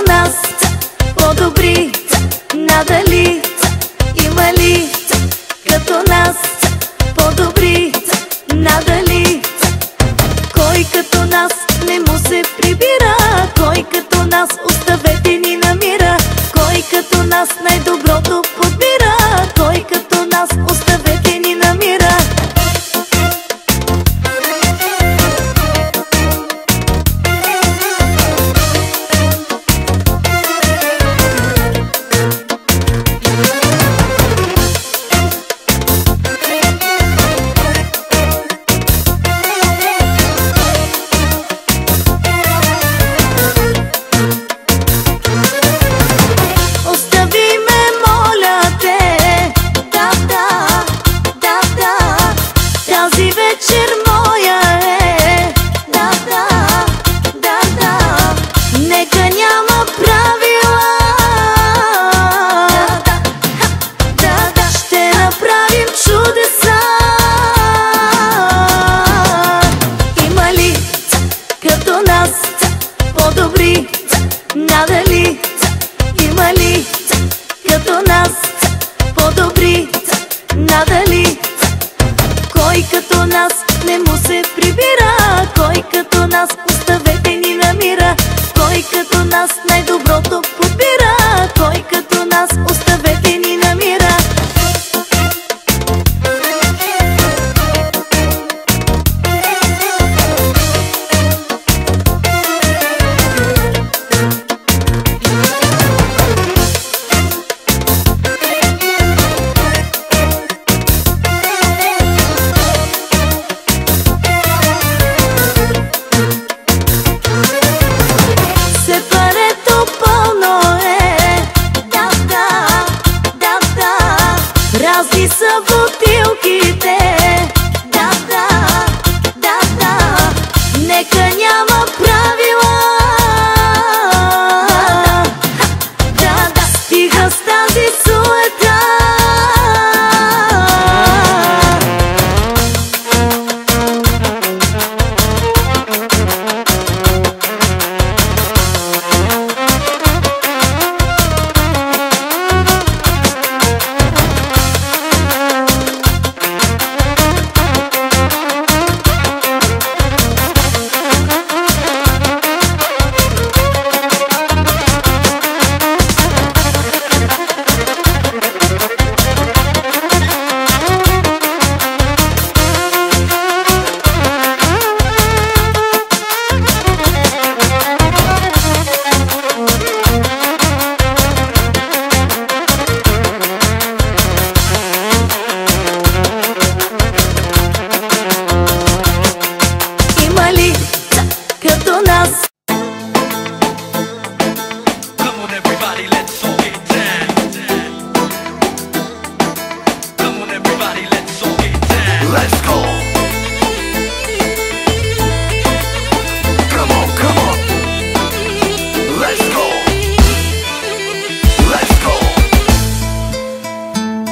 като нас, по-добри, надали, има ли като нас, по-добри, надали? Кой като нас не му се прибира, кой като нас оставете ни намира, кой като нас най-доброто подбира, кой като нас оставете ни намира. По-добри, надали, има ли като нас, по-добри, надали? Кой като нас не му се прибира, кой като нас оставете ни намира, кой като нас най-доброто подбира, кой като нас оставете ни намира. Разни са бутилките, нека няма правила. Стига с тази суета.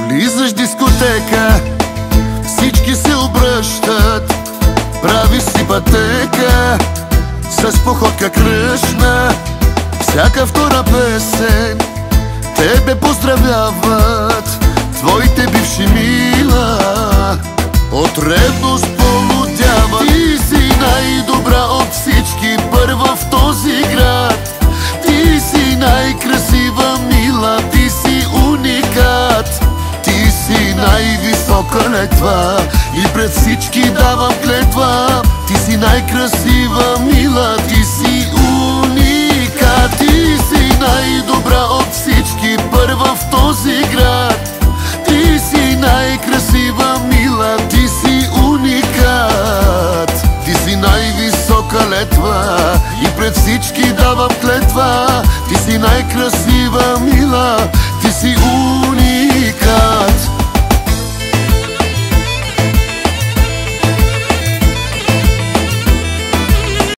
Влизаш в дискотека, всички се обръщат, прави си пътека, с походка кръшна. Всяка втора песен тебе поздравяват твоите бивши мила. От ревност полудява. Ти си най-добра от всички, първа в този град. Ти си най-красива, мила, ти си уникат. Ти си най-висока летва и пред всички давам клетва. Ти си най-красива, мила, ти си уникат. Ти си най-добра от всички, първа в този град. Ти си най-красива, мила, ти си уникат. Ти си най-висока летва и пред всички давам клетва. Ти си най-красива, мила, ти си уникат.